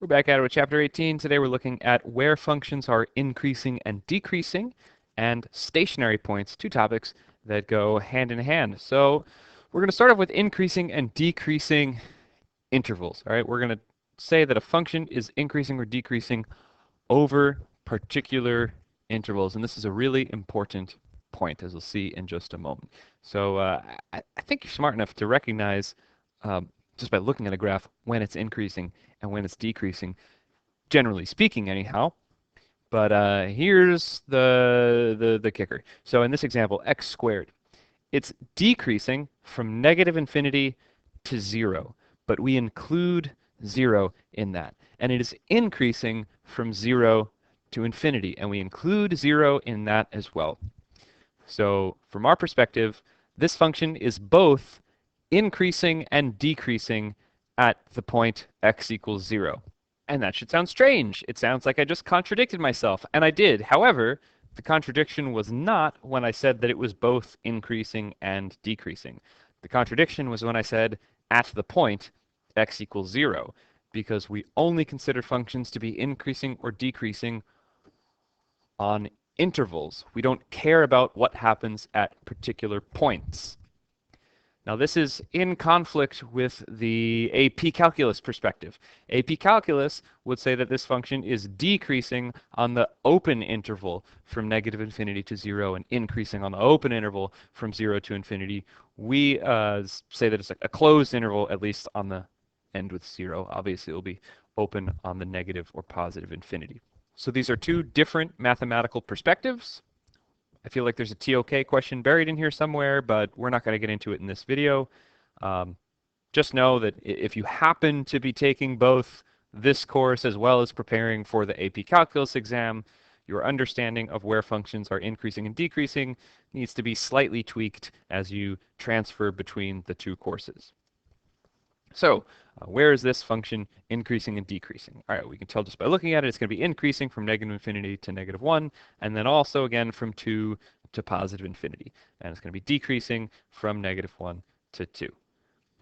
We're back at it with Chapter 18. Today we're looking at where functions are increasing and decreasing, and stationary points, two topics that go hand in hand. So we're going to start off with increasing and decreasing intervals. All right, we're going to say that a function is increasing or decreasing over particular intervals, and this is a really important point, as we'll see in just a moment. So I think you're smart enough to recognize, just by looking at a graph, when it's increasing and when it's decreasing, generally speaking anyhow. But here's the kicker. So in this example, x squared, it's decreasing from negative infinity to 0, but we include 0 in that. And it is increasing from 0 to infinity, and we include 0 in that as well. So from our perspective, this function is both increasing and decreasing at the point x equals 0. And that should sound strange. It sounds like I just contradicted myself, and I did. However, the contradiction was not when I said that it was both increasing and decreasing. The contradiction was when I said at the point x equals 0, because we only consider functions to be increasing or decreasing on intervals. We don't care about what happens at particular points. Now this is in conflict with the AP calculus perspective. AP calculus would say that this function is decreasing on the open interval from negative infinity to 0 and increasing on the open interval from 0 to infinity. We say that it's a closed interval, at least on the end with 0. Obviously it will be open on the negative or positive infinity. So these are two different mathematical perspectives. I feel like there's a TOK question buried in here somewhere, but we're not going to get into it in this video. Just know that if you happen to be taking both this course as well as preparing for the AP Calculus exam, your understanding of where functions are increasing and decreasing needs to be slightly tweaked as you transfer between the two courses. So where is this function increasing and decreasing? All right, we can tell just by looking at it, it's going to be increasing from negative infinity to negative 1, and then also again from 2 to positive infinity. And it's going to be decreasing from negative 1 to 2.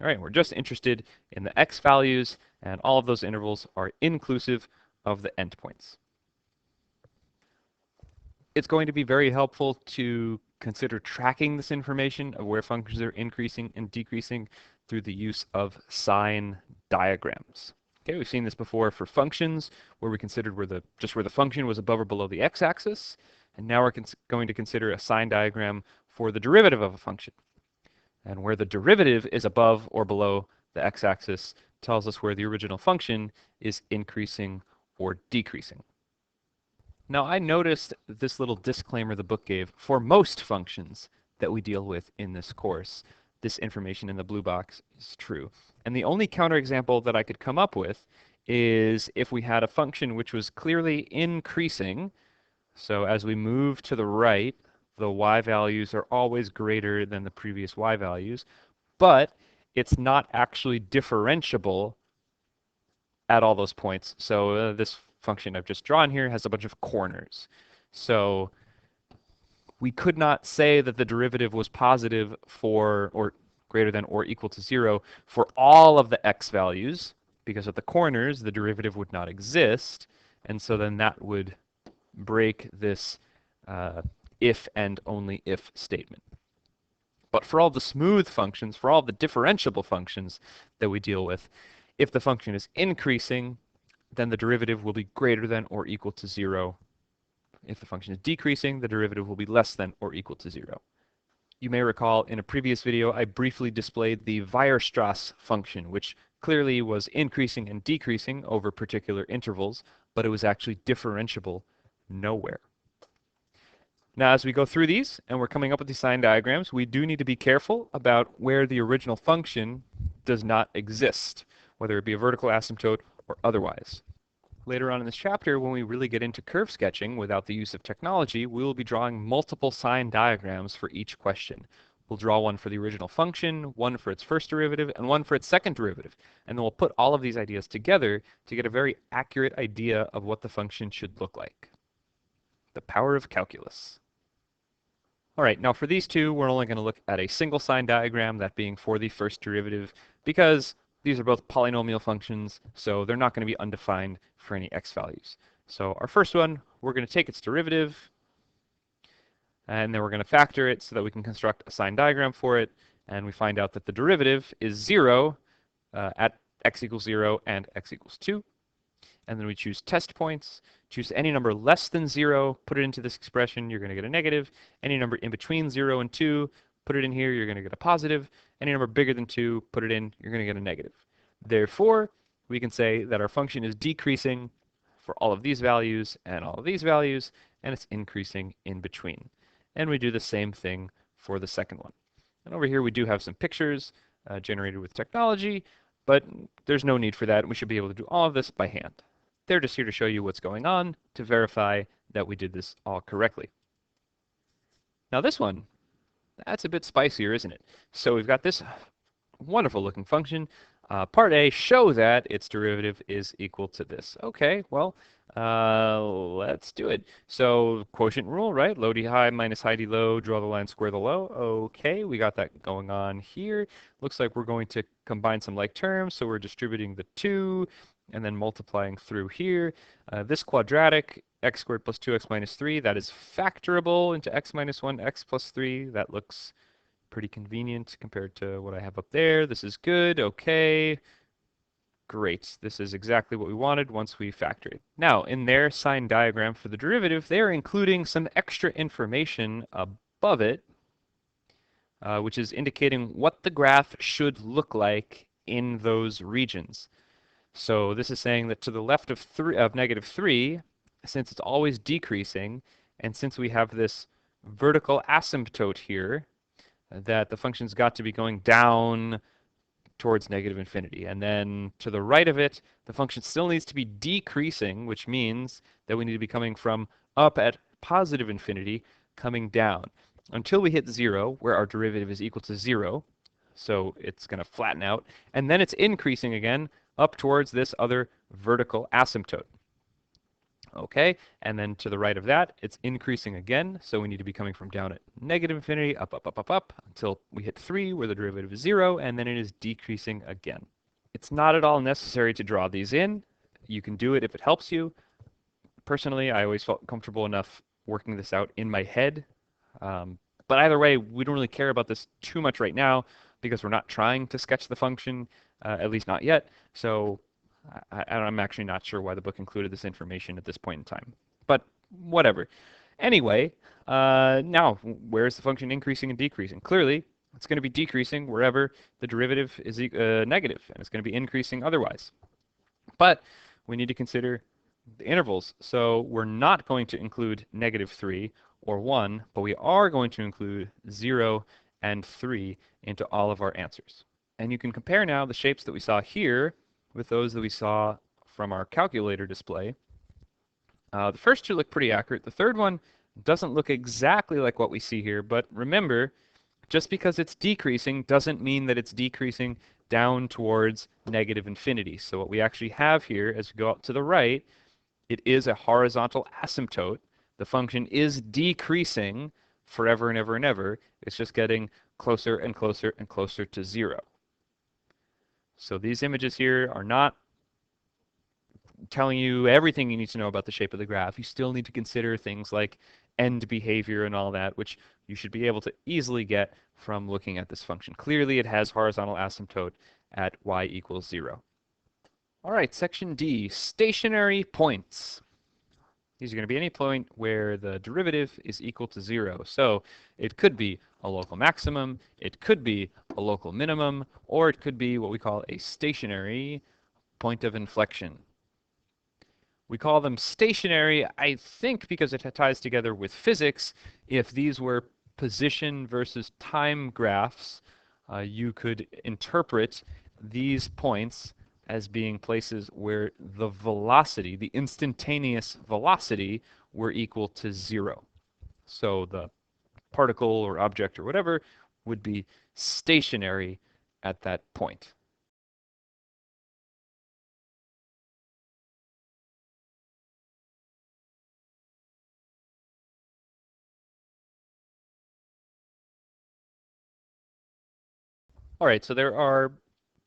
All right, we're just interested in the x values, and all of those intervals are inclusive of the endpoints. It's going to be very helpful to consider tracking this information of where functions are increasing and decreasing through the use of sign diagrams. Okay, we've seen this before for functions, where we considered where the function was above or below the x-axis, and now we're going to consider a sign diagram for the derivative of a function. And where the derivative is above or below the x-axis tells us where the original function is increasing or decreasing. Now I noticed this little disclaimer the book gave for most functions that we deal with in this course. This information in the blue box is true. And the only counterexample that I could come up with is if we had a function which was clearly increasing. So as we move to the right, the y values are always greater than the previous y values, but it's not actually differentiable at all those points. So this function I've just drawn here has a bunch of corners. So we could not say that the derivative was positive for, or greater than or equal to 0 for all of the x values, because at the corners the derivative would not exist, and so then that would break this if and only if statement. But for all the smooth functions, for all the differentiable functions that we deal with, if the function is increasing, then the derivative will be greater than or equal to 0. If the function is decreasing, the derivative will be less than or equal to 0. You may recall in a previous video I briefly displayed the Weierstrass function, which clearly was increasing and decreasing over particular intervals, but it was actually differentiable nowhere. Now as we go through these and we're coming up with these sign diagrams, we do need to be careful about where the original function does not exist, whether it be a vertical asymptote or otherwise. Later on in this chapter, when we really get into curve sketching without the use of technology, we will be drawing multiple sign diagrams for each question. We'll draw one for the original function, one for its first derivative, and one for its second derivative. And then we'll put all of these ideas together to get a very accurate idea of what the function should look like. The power of calculus. All right, now for these two, we're only going to look at a single sign diagram, that being for the first derivative, because These are both polynomial functions, so they're not going to be undefined for any x values. So our first one, we're going to take its derivative, and then we're going to factor it so that we can construct a sign diagram for it, and we find out that the derivative is 0 at x equals 0 and x equals 2. And then we choose test points, choose any number less than 0, put it into this expression, you're going to get a negative. Any number in between 0 and 2, put it in here, you're going to get a positive. Any number bigger than 2, put it in, you're going to get a negative. Therefore, we can say that our function is decreasing for all of these values and all of these values, and it's increasing in between. And we do the same thing for the second one. And over here we do have some pictures generated with technology, but there's no need for that. We should be able to do all of this by hand. They're just here to show you what's going on to verify that we did this all correctly. Now this one, that's a bit spicier, isn't it? So we've got this wonderful looking function. Part A, show that its derivative is equal to this. Okay, well, let's do it. So quotient rule, right? Low d high minus high d low, draw the line, square the low. Okay, we got that going on here. Looks like we're going to combine some like terms, so we're distributing the 2 and then multiplying through here. This quadratic, x squared plus 2x minus 3, that is factorable into x minus 1, x plus 3. That looks pretty convenient compared to what I have up there. This is good. Okay. Great. This is exactly what we wanted once we factor it. Now, in their sign diagram for the derivative, they're including some extra information above it, which is indicating what the graph should look like in those regions. So this is saying that to the left of -3, since it's always decreasing, and since we have this vertical asymptote here, that the function's got to be going down towards negative infinity. And then to the right of it, the function still needs to be decreasing, which means that we need to be coming from up at positive infinity, coming down until we hit 0, where our derivative is equal to 0. So it's going to flatten out. And then it's increasing again up towards this other vertical asymptote. Okay, and then to the right of that, it's increasing again, so we need to be coming from down at negative infinity, up, up, up, up, up, until we hit 3, where the derivative is 0, and then it is decreasing again. It's not at all necessary to draw these in. You can do it if it helps you. Personally, I always felt comfortable enough working this out in my head. But either way, we don't really care about this too much right now, because we're not trying to sketch the function, at least not yet. So I'm actually not sure why the book included this information at this point in time, but whatever. Anyway, now where is the function increasing and decreasing? Clearly, it's going to be decreasing wherever the derivative is negative, and it's going to be increasing otherwise. But we need to consider the intervals. So we're not going to include -3 or 1, but we are going to include 0 and 3 into all of our answers. And you can compare now the shapes that we saw here with those that we saw from our calculator display. The first two look pretty accurate. The third one doesn't look exactly like what we see here, but remember, just because it's decreasing doesn't mean that it's decreasing down towards negative infinity. So what we actually have here, as we go out to the right, it is a horizontal asymptote. The function is decreasing forever and ever and ever. It's just getting closer and closer and closer to 0. So these images here are not telling you everything you need to know about the shape of the graph. You still need to consider things like end behavior and all that, which you should be able to easily get from looking at this function. Clearly, it has horizontal asymptote at y equals 0. All right, section D, stationary points. These are going to be any point where the derivative is equal to 0. So it could be a local maximum, it could be a local minimum, or it could be what we call a stationary point of inflection. We call them stationary, I think, because it ties together with physics. If these were position versus time graphs, you could interpret these points as being places where the velocity, the instantaneous velocity, were equal to 0. So the particle or object or whatever would be stationary at that point. All right, so there are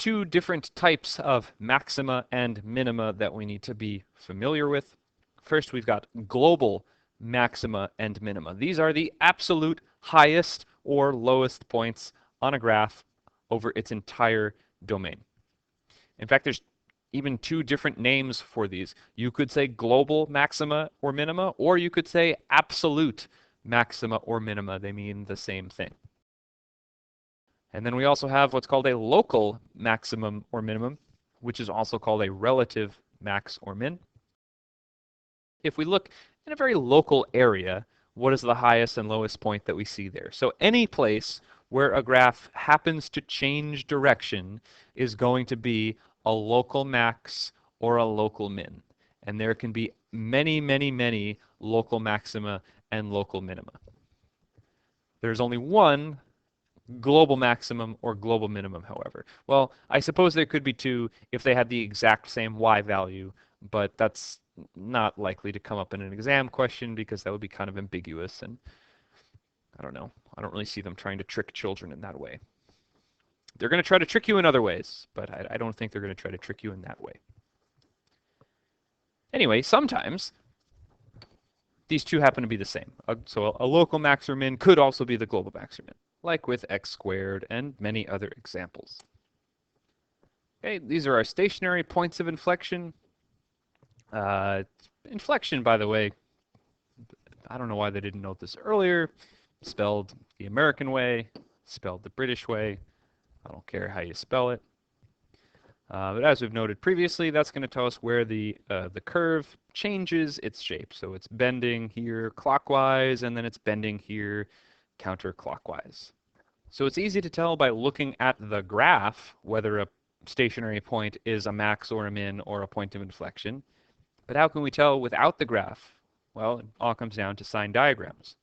two different types of maxima and minima that we need to be familiar with. First, we've got global maxima and minima. These are the absolute highest or lowest points on a graph over its entire domain. In fact, there's even two different names for these. You could say global maxima or minima, or you could say absolute maxima or minima. They mean the same thing. And then we also have what's called a local maximum or minimum, which is also called a relative max or min. If we look in a very local area, what is the highest and lowest point that we see there? So any place where a graph happens to change direction is going to be a local max or a local min. And there can be many, many, many local maxima and local minima. There's only one global maximum or global minimum, however. Well, I suppose there could be two if they had the exact same y value, but that's not likely to come up in an exam question because that would be kind of ambiguous, and I don't know. I don't really see them trying to trick children in that way. They're going to try to trick you in other ways, but I don't think they're going to try to trick you in that way. Anyway, sometimes these two happen to be the same. So a local max or min could also be the global max or min, like with x squared and many other examples. Okay, these are our stationary points of inflection. Inflection, by the way, I don't know why they didn't note this earlier. Spelled the American way, spelled the British way. I don't care how you spell it. But as we've noted previously, that's going to tell us where the curve changes its shape. So it's bending here clockwise, and then it's bending here counterclockwise. So it's easy to tell by looking at the graph whether a stationary point is a max or a min or a point of inflection. But how can we tell without the graph? Well, it all comes down to sign diagrams.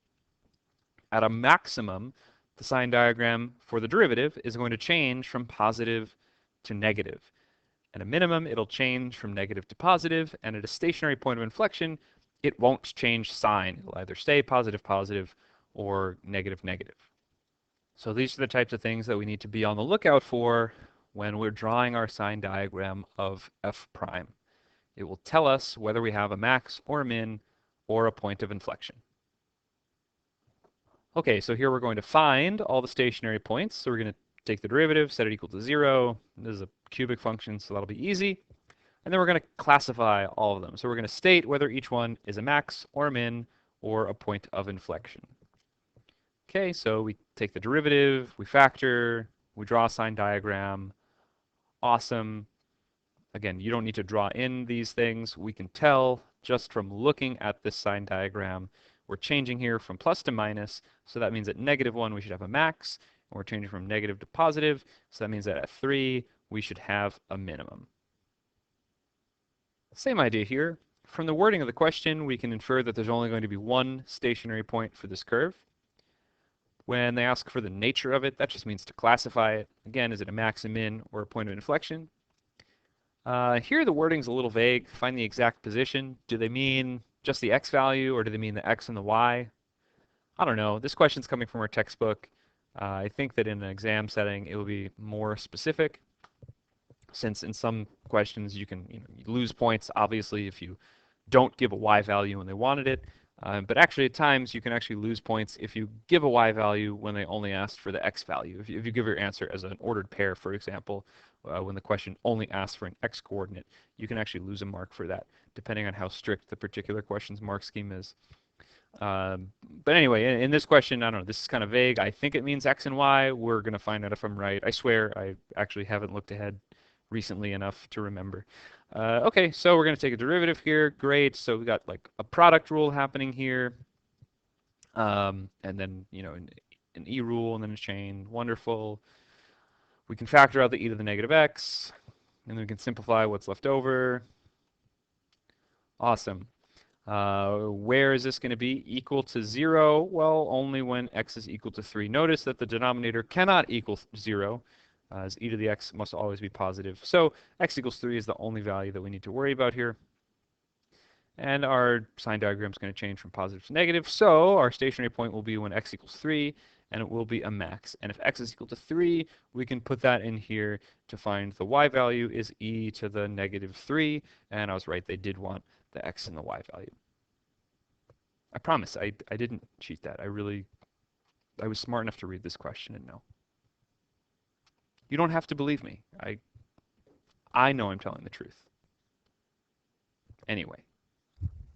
At a maximum, the sign diagram for the derivative is going to change from positive to negative. At a minimum, it'll change from negative to positive, and at a stationary point of inflection, it won't change sign. It'll either stay positive, positive, or negative, negative. So these are the types of things that we need to be on the lookout for when we're drawing our sign diagram of f prime. It will tell us whether we have a max or a min or a point of inflection. Okay, so here we're going to find all the stationary points. So we're going to take the derivative, set it equal to 0. This is a cubic function, so that'll be easy. And then we're going to classify all of them. So we're going to state whether each one is a max or a min or a point of inflection. Okay, so we take the derivative, we factor, we draw a sign diagram. Awesome. Again, you don't need to draw in these things. We can tell just from looking at this sign diagram. We're changing here from plus to minus, so that means at -1 we should have a max, and we're changing from negative to positive, so that means that at 3 we should have a minimum. Same idea here. From the wording of the question, we can infer that there's only going to be one stationary point for this curve. When they ask for the nature of it, that just means to classify it. Again, is it a max, a min, or a point of inflection? Here the wording's a little vague. Find the exact position. Do they mean just the x value, or do they mean the x and the y? I don't know. This question's coming from our textbook. I think that in an exam setting it will be more specific, since in some questions you can you lose points, obviously, if you don't give a y value when they wanted it. But actually, at times, you can actually lose points if you give a y value when they only asked for the x value. If you give your answer as an ordered pair, for example, when the question only asks for an x coordinate, you can actually lose a mark for that, depending on how strict the particular question's mark scheme is. But anyway, in this question, I don't know, this is kind of vague. I think it means x and y. We're going to find out if I'm right. I swear I actually haven't looked ahead recently enough to remember. Okay, so we're going to take a derivative here. Great. So we've got like a product rule happening here. And then, an E rule and then a chain. Wonderful. We can factor out the e to the negative x. And then we can simplify what's left over. Awesome. Where is this going to be equal to 0? Well, only when x is equal to 3. Notice that the denominator cannot equal 0. As e to the x must always be positive. So x equals 3 is the only value that we need to worry about here. And our sign diagram is going to change from positive to negative. So our stationary point will be when x equals 3, and it will be a max. And if x is equal to 3, we can put that in here to find the y value is e to the negative 3, and I was right, they did want the x and the y value. I promise, I didn't cheat that. I was smart enough to read this question and know. You don't have to believe me. I know I'm telling the truth. Anyway.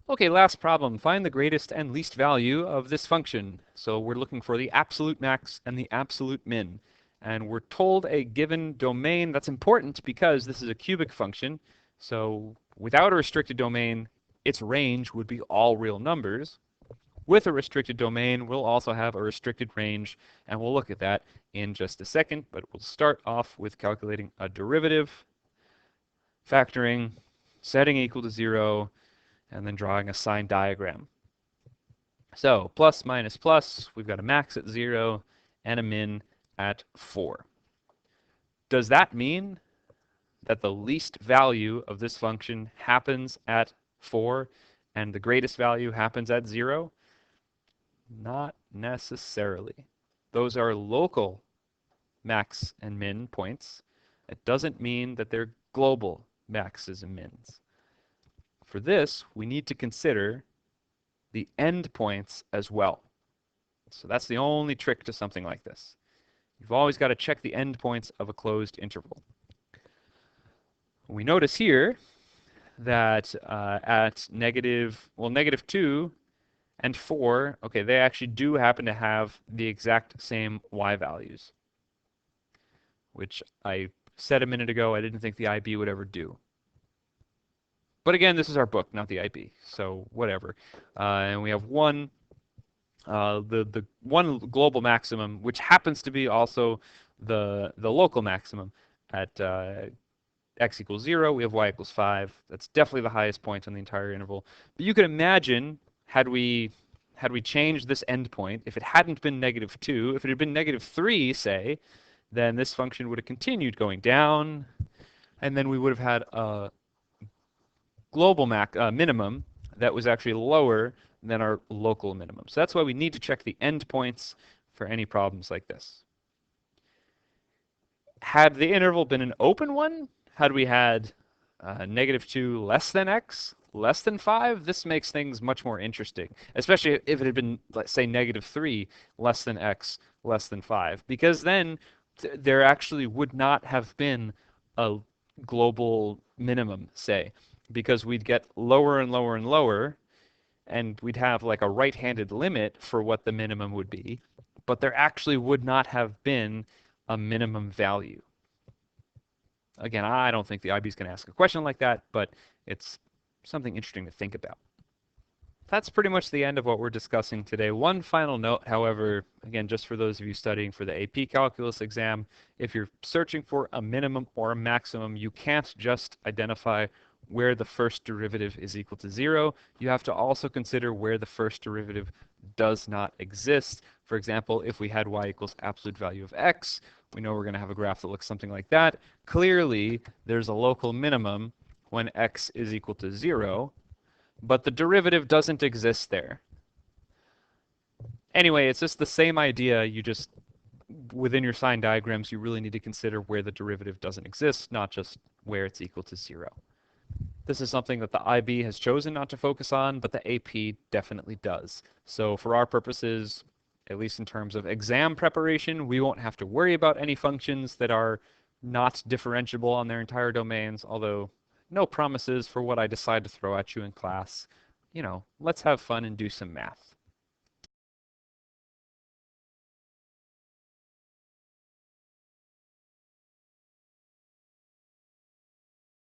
Okay, last problem. Find the greatest and least value of this function. So we're looking for the absolute max and the absolute min. And we're told a given domain. That's important because this is a cubic function. So without a restricted domain, its range would be all real numbers. With a restricted domain, we'll also have a restricted range, and we'll look at that in just a second. But we'll start off with calculating a derivative, factoring, setting equal to 0, and then drawing a sign diagram. So plus minus plus, we've got a max at 0 and a min at 4. Does that mean that the least value of this function happens at 4 and the greatest value happens at 0? Not necessarily. Those are local max and min points. It doesn't mean that they're global maxes and mins. For this, we need to consider the endpoints as well. So that's the only trick to something like this. You've always got to check the endpoints of a closed interval. We notice here that at negative 2 and 4, okay, they actually do happen to have the exact same y values, which I said a minute ago I didn't think the IB would ever do. But again, this is our book, not the IB, so whatever. And we have the one global maximum, which happens to be also the local maximum at x equals 0. We have y equals 5. That's definitely the highest point on the entire interval. But you can imagine, had we changed this endpoint, if it hadn't been negative 2, if it had been negative 3, say, then this function would have continued going down, and then we would have had a global minimum that was actually lower than our local minimum. So that's why we need to check the endpoints for any problems like this. Had the interval been an open one, had we had negative 2 less than x, less than 5, this makes things much more interesting, especially if it had been, let's say, negative 3 less than x, less than 5, because then there actually would not have been a global minimum, say, because we'd get lower and lower and lower, and we'd have like a right-handed limit for what the minimum would be, but there actually would not have been a minimum value. Again, I don't think the IB is going to ask a question like that, but it's something interesting to think about. That's pretty much the end of what we're discussing today. One final note, however, again, just for those of you studying for the AP Calculus exam, if you're searching for a minimum or a maximum, you can't just identify where the first derivative is equal to 0. You have to also consider where the first derivative does not exist. For example, if we had y equals absolute value of x, we know we're going to have a graph that looks something like that. Clearly, there's a local minimum when x is equal to 0, but the derivative doesn't exist there. Anyway, it's just the same idea. You just, within your sign diagrams, you really need to consider where the derivative doesn't exist, not just where it's equal to 0. This is something that the IB has chosen not to focus on, but the AP definitely does. So for our purposes, at least in terms of exam preparation, we won't have to worry about any functions that are not differentiable on their entire domains, although no promises for what I decide to throw at you in class. You know, let's have fun and do some math.